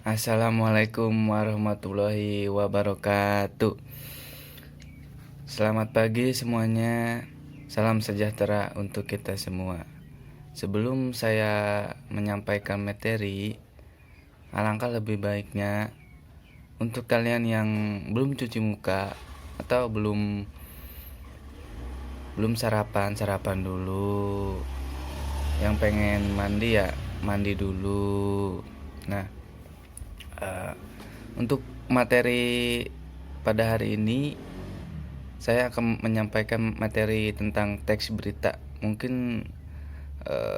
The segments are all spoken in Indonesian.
Assalamualaikum warahmatullahi wabarakatuh. Selamat pagi semuanya. Salam sejahtera untuk kita semua. Sebelum saya menyampaikan materi, alangkah lebih baiknya untuk kalian yang belum cuci muka atau belum sarapan dulu. Yang pengen mandi ya mandi dulu. Nah, untuk materi pada hari ini saya akan menyampaikan materi tentang teks berita. Mungkin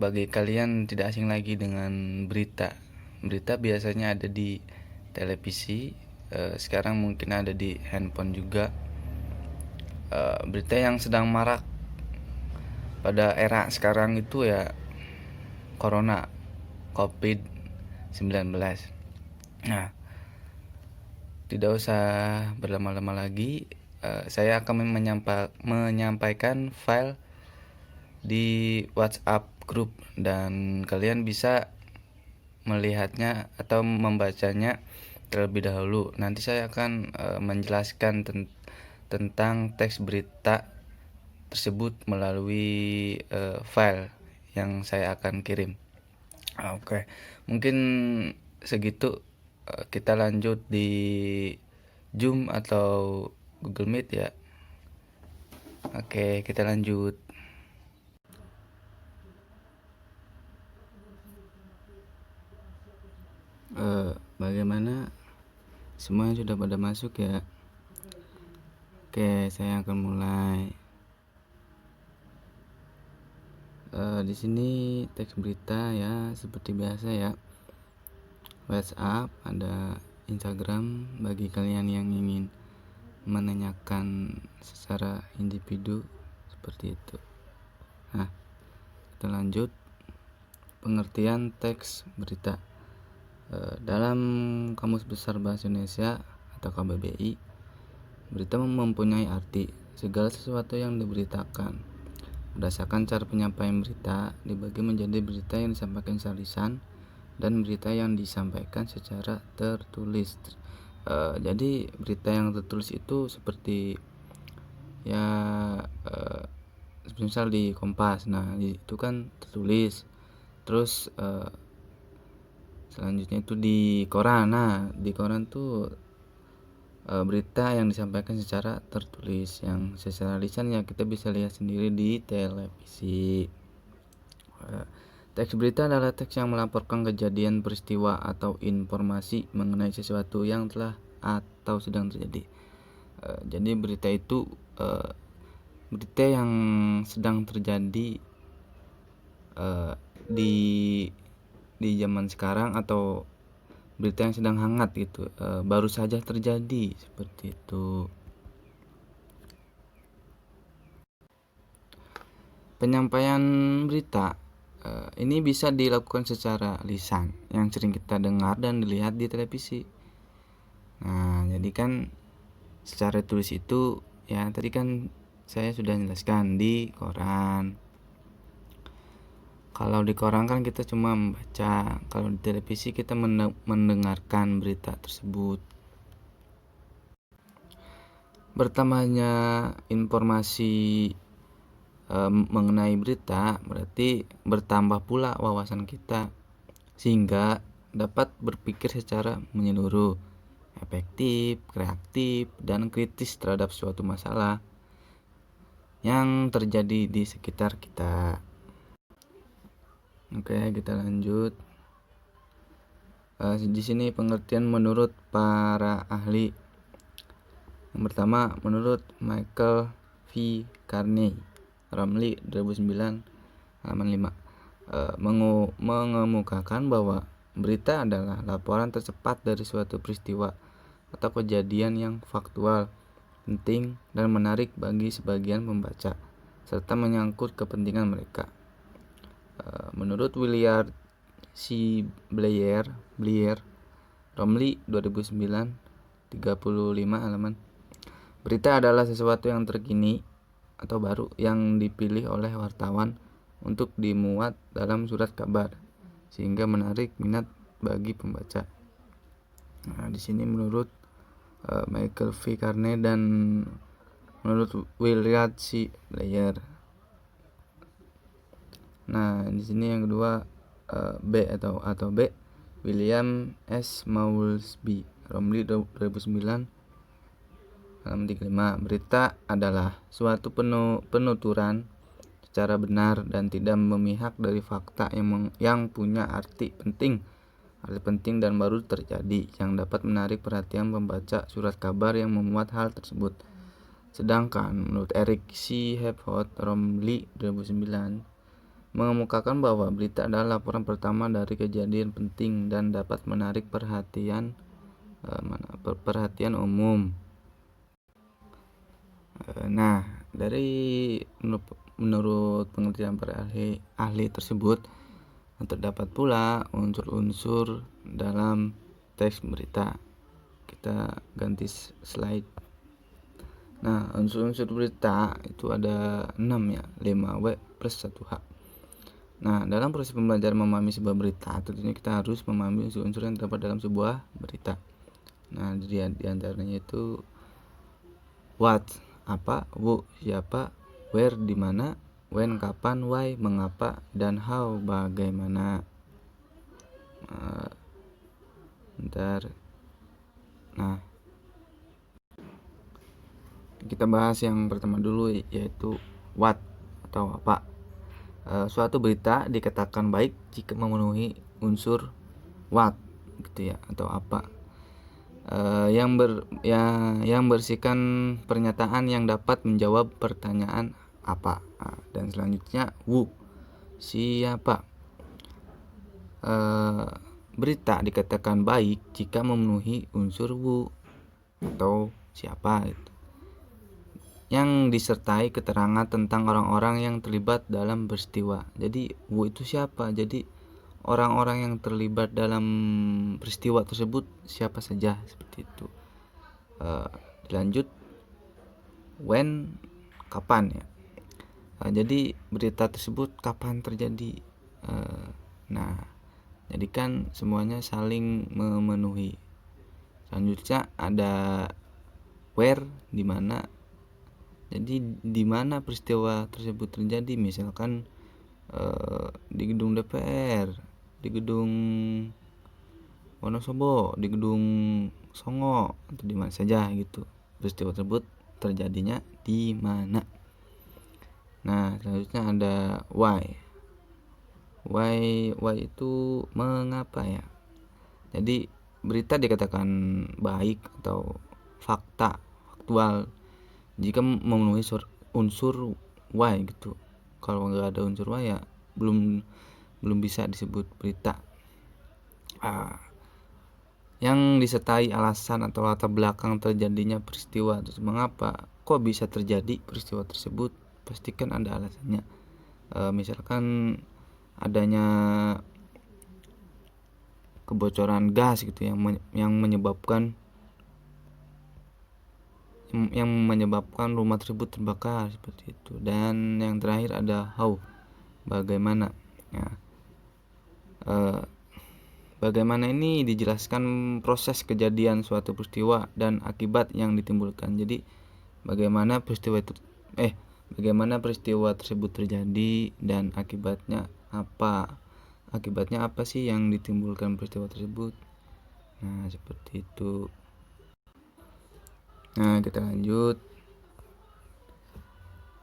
bagi kalian tidak asing lagi dengan berita. Berita biasanya ada di televisi, sekarang mungkin ada di handphone juga. Berita yang sedang marak pada era sekarang itu ya Corona, COVID-19. Nah, tidak usah berlama-lama lagi, saya akan menyampaikan file di WhatsApp grup dan kalian bisa melihatnya atau membacanya terlebih dahulu. Nanti saya akan menjelaskan tentang teks berita tersebut melalui file yang saya akan kirim. Oke, mungkin segitu. Kita lanjut di Zoom atau Google Meet ya. Oke, kita lanjut. Bagaimana? Semuanya sudah pada masuk ya? Oke, saya akan mulai. Di sini teks berita ya, seperti biasa ya. WhatsApp, ada Instagram bagi kalian yang ingin menanyakan secara individu seperti itu. Nah, kita lanjut. Pengertian teks berita. Dalam Kamus Besar Bahasa Indonesia atau KBBI, berita mempunyai arti segala sesuatu yang diberitakan. Berdasarkan cara penyampaian berita, dibagi menjadi berita yang disampaikan secara lisan dan berita yang disampaikan secara tertulis. Jadi berita yang tertulis itu seperti ya misal di Kompas. Nah, itu kan tertulis. Terus selanjutnya itu di koran. Nah, di koran tuh berita yang disampaikan secara tertulis. Yang secara lisan ya kita bisa lihat sendiri di televisi. Teks berita adalah teks yang melaporkan kejadian, peristiwa, atau informasi mengenai sesuatu yang telah atau sedang terjadi. Jadi berita itu berita yang sedang terjadi di zaman sekarang atau berita yang sedang hangat gitu, baru saja terjadi seperti itu. Penyampaian berita ini bisa dilakukan secara lisan yang sering kita dengar dan dilihat di televisi. Nah, jadi kan secara tulis itu ya tadi kan saya sudah jelaskan di koran. Kalau di koran kan kita cuma membaca, kalau di televisi kita mendengarkan berita tersebut. Bertambahnya informasi mengenai berita berarti bertambah pula wawasan kita sehingga dapat berpikir secara menyeluruh, efektif, kreatif, dan kritis terhadap suatu masalah yang terjadi di sekitar kita. Oke, kita lanjut. Di sini pengertian menurut para ahli. Yang pertama, menurut Michael V. Carney, Ramli 2009 halaman 5, mengemukakan bahwa berita adalah laporan tercepat dari suatu peristiwa atau kejadian yang faktual, penting, dan menarik bagi sebagian pembaca serta menyangkut kepentingan mereka. Menurut William C. Blair, Ramli 2009 35 halaman, berita adalah sesuatu yang terkini atau baru yang dipilih oleh wartawan untuk dimuat dalam surat kabar sehingga menarik minat bagi pembaca. Nah, di sini menurut Michael V. Carney dan menurut William C. Blair. Nah, di sini yang kedua B atau B, William S. Maulsby, Romley 2009, halaman 35. Berita adalah suatu penuturan secara benar dan tidak memihak dari fakta yang punya arti penting dan baru terjadi, yang dapat menarik perhatian pembaca surat kabar yang memuat hal tersebut. Sedangkan menurut Eric C. Hepworth, Romley 2009, mengemukakan bahwa berita adalah laporan pertama dari kejadian penting dan dapat menarik perhatian umum. Nah, dari menurut pengertian para ahli tersebut, terdapat pula unsur-unsur dalam teks berita. Kita ganti slide. Nah, unsur-unsur berita itu ada 6 ya, 5W plus 1H. Nah, dalam proses pembelajaran memahami sebuah berita, tentunya kita harus memahami unsur-unsur yang terdapat dalam sebuah berita. Nah, di antaranya itu what, apa, who, siapa, where, di mana, when, kapan, why, mengapa, dan how, bagaimana. Nah, kita bahas yang pertama dulu, yaitu what atau apa. Suatu berita dikatakan baik jika memenuhi unsur what gitu ya, atau apa. Yang berisikan pernyataan yang dapat menjawab pertanyaan apa. Dan selanjutnya who, siapa. Berita dikatakan baik jika memenuhi unsur who atau siapa itu, yang disertai keterangan tentang orang-orang yang terlibat dalam peristiwa. Jadi who itu siapa? Jadi orang-orang yang terlibat dalam peristiwa tersebut siapa saja, seperti itu. Dilanjut when, kapan ya. Jadi berita tersebut kapan terjadi. Jadi kan semuanya saling memenuhi. Selanjutnya ada where, di mana. Jadi di mana peristiwa tersebut terjadi, misalkan di gedung DPR, di gedung Wonosobo, di gedung Songo, atau di mana saja gitu. Peristiwa tersebut terjadinya di mana. Nah, selanjutnya ada why. Why itu mengapa ya. Jadi berita dikatakan baik atau faktual jika memenuhi unsur why gitu. Kalau nggak ada unsur why ya belum bisa disebut berita. Yang disertai alasan atau latar belakang terjadinya peristiwa. Terus mengapa kok bisa terjadi peristiwa tersebut, pastikan ada alasannya. Misalkan adanya kebocoran gas gitu yang menyebabkan rumah tersebut terbakar, seperti itu. Dan yang terakhir ada how, bagaimana ya. Bagaimana ini dijelaskan proses kejadian suatu peristiwa dan akibat yang ditimbulkan. Jadi bagaimana peristiwa tersebut terjadi dan akibatnya apa sih yang ditimbulkan peristiwa tersebut. Nah, seperti itu. Nah, kita lanjut.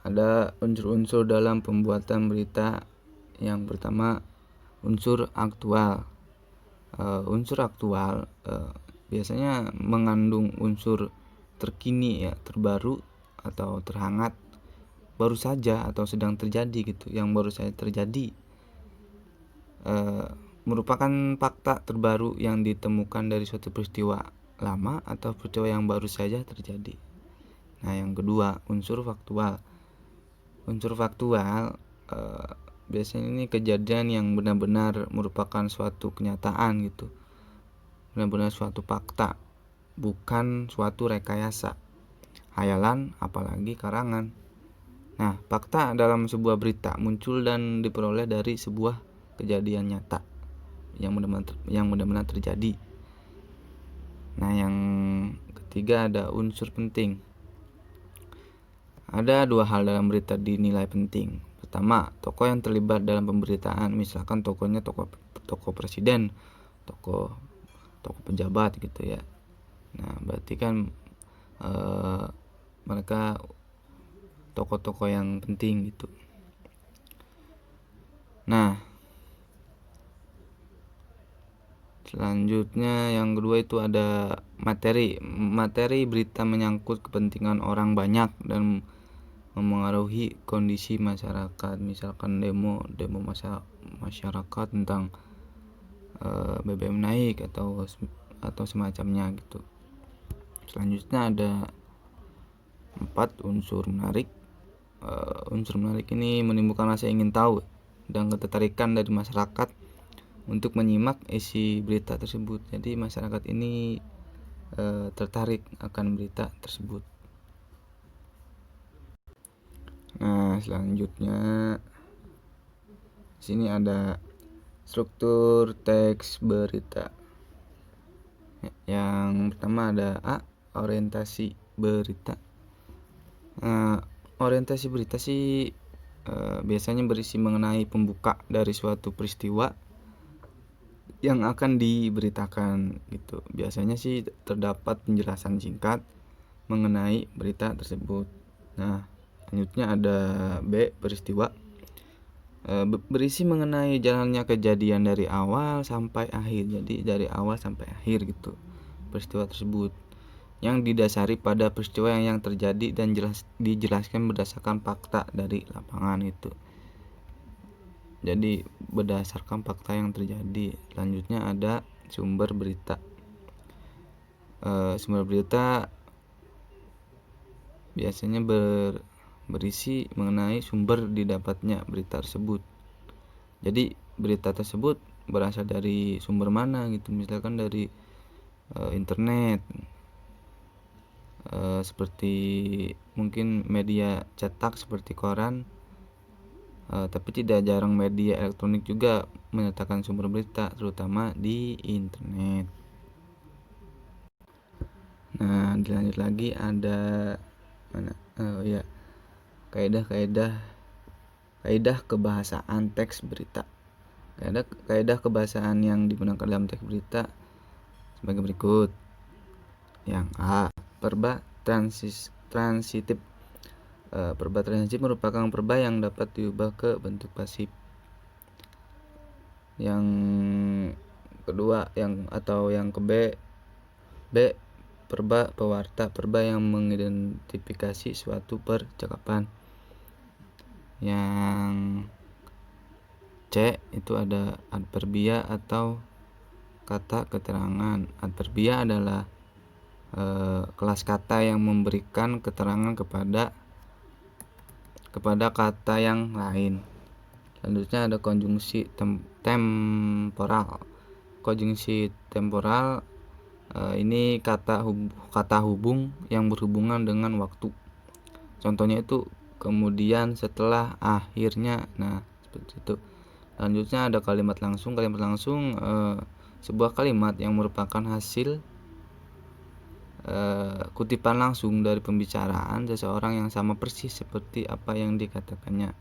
Ada unsur-unsur dalam pembuatan berita. Yang pertama, unsur aktual. Unsur aktual biasanya mengandung unsur terkini ya, terbaru atau terhangat, baru saja atau sedang terjadi gitu, yang baru saja terjadi. Merupakan fakta terbaru yang ditemukan dari suatu peristiwa lama atau peristiwa yang baru saja terjadi. Nah, yang kedua, unsur faktual. Unsur faktual biasanya ini kejadian yang benar-benar merupakan suatu kenyataan gitu, benar-benar suatu fakta, bukan suatu rekayasa, hayalan, apalagi karangan. Nah, fakta dalam sebuah berita muncul dan diperoleh dari sebuah kejadian nyata yang benar-benar terjadi. Nah, yang ketiga ada unsur penting. Ada dua hal dalam berita dinilai penting. Pertama, tokoh yang terlibat dalam pemberitaan, misalkan tokohnya tokoh presiden, tokoh pejabat gitu ya. Nah, berarti kan mereka tokoh-tokoh yang penting gitu. Nah, selanjutnya yang kedua itu ada materi. Materi berita menyangkut kepentingan orang banyak dan memengaruhi kondisi masyarakat, misalkan demo masyarakat tentang BBM naik atau semacamnya gitu. Selanjutnya ada 4 unsur menarik. Unsur menarik ini menimbulkan rasa ingin tahu dan ketertarikan dari masyarakat untuk menyimak isi berita tersebut. Jadi masyarakat ini tertarik akan berita tersebut. Nah, selanjutnya sini ada struktur teks berita. Yang pertama ada A, orientasi berita. Orientasi berita sih biasanya berisi mengenai pembuka dari suatu peristiwa yang akan diberitakan gitu. Biasanya sih terdapat penjelasan singkat mengenai berita tersebut. Nah, selanjutnya ada B, peristiwa. Berisi mengenai jalannya kejadian dari awal sampai akhir. Jadi dari awal sampai akhir gitu peristiwa tersebut, yang didasari pada peristiwa yang terjadi dan dijelaskan berdasarkan fakta dari lapangan itu. Jadi berdasarkan fakta yang terjadi. Selanjutnya ada sumber berita. Sumber berita biasanya berisi mengenai sumber didapatnya berita tersebut. Jadi berita tersebut berasal dari sumber mana gitu, misalkan dari internet, seperti mungkin media cetak seperti koran, tapi tidak jarang media elektronik juga menyatakan sumber berita, terutama di internet. Nah, dilanjut lagi ada kaidah kebahasaan teks berita. Kaidah kebahasaan yang digunakan dalam teks berita sebagai berikut. Yang A, verba transitif. Verba transitif merupakan verba yang dapat diubah ke bentuk pasif. Yang kedua, yang ke B, verba pewarta, verba yang mengidentifikasi suatu percakapan. Yang C itu ada adverbia atau kata keterangan. Adverbia adalah kelas kata yang memberikan keterangan kepada kata yang lain. Selanjutnya ada konjungsi temporal. Konjungsi temporal ini kata hubung yang berhubungan dengan waktu. Contohnya itu kemudian, setelah, akhirnya. Nah, seperti itu. Selanjutnya ada kalimat langsung. Kalimat langsung sebuah kalimat yang merupakan hasil kutipan langsung dari pembicaraan seseorang yang sama persis seperti apa yang dikatakannya.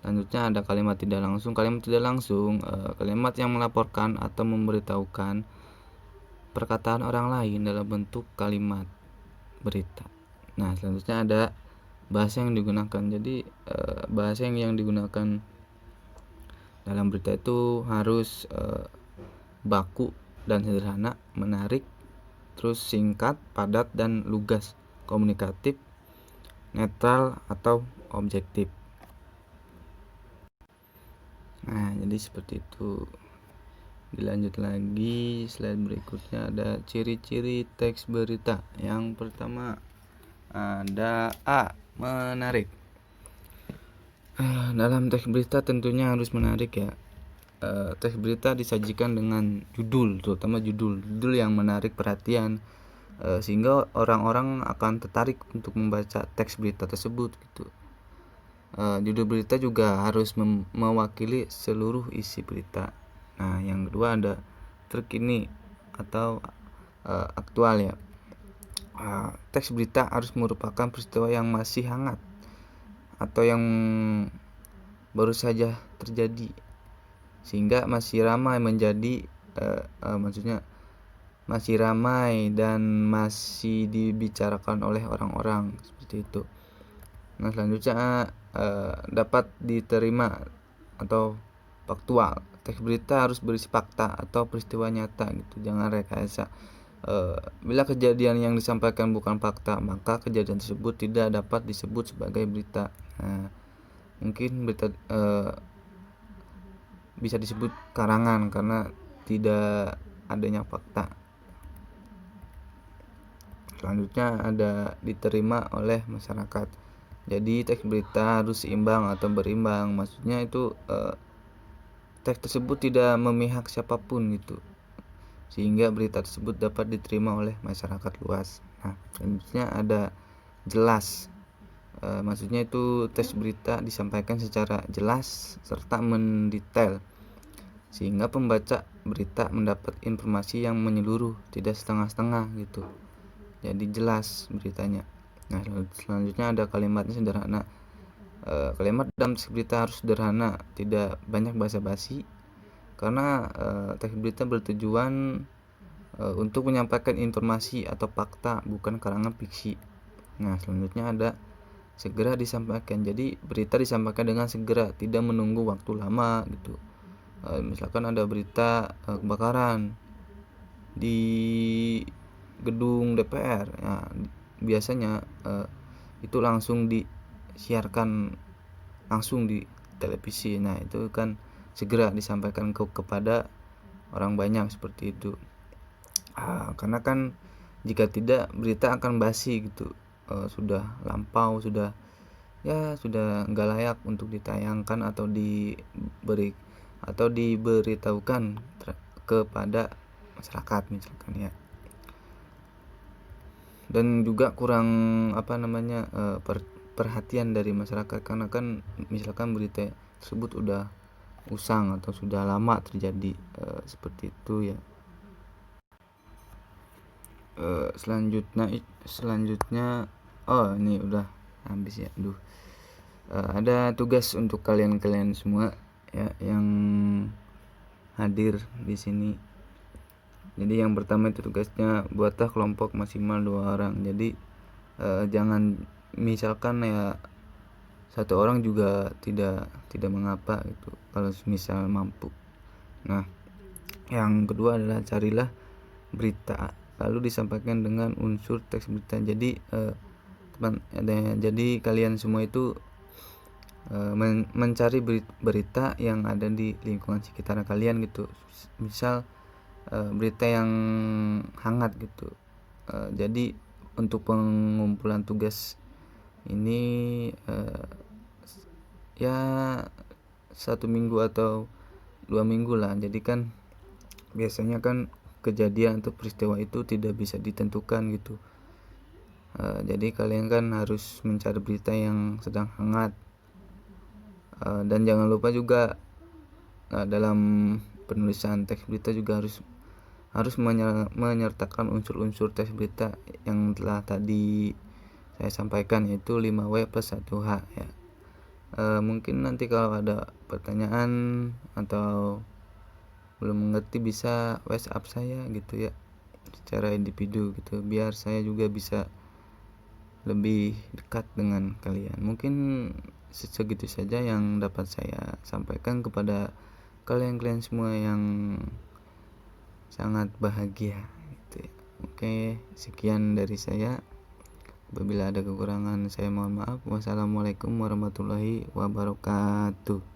Selanjutnya ada kalimat tidak langsung. Kalimat tidak langsung kalimat yang melaporkan atau memberitahukan perkataan orang lain dalam bentuk kalimat berita. Nah, selanjutnya ada bahasa yang digunakan. Jadi bahasa yang digunakan dalam berita itu harus baku dan sederhana, menarik, terus singkat, padat, dan lugas, komunikatif, netral, atau objektif. Nah, jadi seperti itu. Dilanjut lagi, slide berikutnya ada ciri-ciri teks berita. Yang pertama ada A, menarik. Dalam teks berita tentunya harus menarik ya. Teks berita disajikan dengan judul, terutama judul yang menarik perhatian, sehingga orang-orang akan tertarik untuk membaca teks berita tersebut gitu. Judul berita juga harus mewakili seluruh isi berita. Nah, yang kedua ada terkini atau aktual ya. Teks berita harus merupakan peristiwa yang masih hangat atau yang baru saja terjadi, sehingga masih ramai masih ramai dan masih dibicarakan oleh orang-orang seperti itu. Nah, selanjutnya dapat diterima atau faktual. Teks berita harus berisi fakta atau peristiwa nyata gitu, jangan rekayasa. Bila kejadian yang disampaikan bukan fakta, maka kejadian tersebut tidak dapat disebut sebagai berita. Nah, mungkin berita bisa disebut karangan karena tidak adanya fakta. Selanjutnya ada diterima oleh masyarakat. Jadi teks berita harus seimbang atau berimbang. Maksudnya itu teks tersebut tidak memihak siapapun gitu, sehingga berita tersebut dapat diterima oleh masyarakat luas. Nah, selanjutnya ada jelas. Maksudnya itu teks berita disampaikan secara jelas serta mendetail, sehingga pembaca berita mendapat informasi yang menyeluruh, tidak setengah-setengah gitu. Jadi jelas beritanya. Nah, selanjutnya ada kalimatnya sederhana. Kalimat dalam teks berita harus sederhana, tidak banyak basa-basi, karena teks berita bertujuan untuk menyampaikan informasi atau fakta, bukan karangan fiksi. Nah, selanjutnya ada segera disampaikan. Jadi berita disampaikan dengan segera, tidak menunggu waktu lama gitu. Misalkan ada berita kebakaran di gedung DPR, ya, biasanya itu langsung disiarkan langsung di televisi. Nah, itu kan segera disampaikan kepada orang banyak seperti itu. Karena kan jika tidak berita akan basi gitu, sudah lampau, sudah nggak layak untuk ditayangkan atau diberitahukan kepada masyarakat misalkan ya. Dan juga kurang perhatian dari masyarakat, karena kan misalkan berita tersebut udah usang atau sudah lama terjadi, seperti itu ya. Selanjutnya ini udah habis ya. Ada tugas untuk kalian semua ya yang hadir di sini. Jadi yang pertama itu tugasnya buatlah kelompok maksimal 2 orang. Jadi jangan misalkan ya satu orang juga tidak mengapa gitu kalau misal mampu. Nah, yang kedua adalah carilah berita lalu disampaikan dengan unsur teks berita. Jadi jadi kalian semua itu mencari berita yang ada di lingkungan sekitar kalian gitu. Misal berita yang hangat gitu. Jadi untuk pengumpulan tugas ini ya 1 minggu atau 2 minggu lah. Jadi kan biasanya kan kejadian atau peristiwa itu tidak bisa ditentukan gitu. Jadi kalian kan harus mencari berita yang sedang hangat, dan jangan lupa juga dalam penulisan teks berita juga harus menyertakan unsur-unsur teks berita yang telah tadi saya sampaikan, yaitu 5W plus 1H ya. Mungkin nanti kalau ada pertanyaan atau belum mengerti bisa WhatsApp saya gitu ya, secara individu gitu, biar saya juga bisa lebih dekat dengan kalian. Mungkin segitu saja yang dapat saya sampaikan kepada kalian semua yang sangat bahagia gitu ya. Oke, sekian dari saya. Apabila ada kekurangan saya mohon maaf. Wassalamualaikum warahmatullahi wabarakatuh.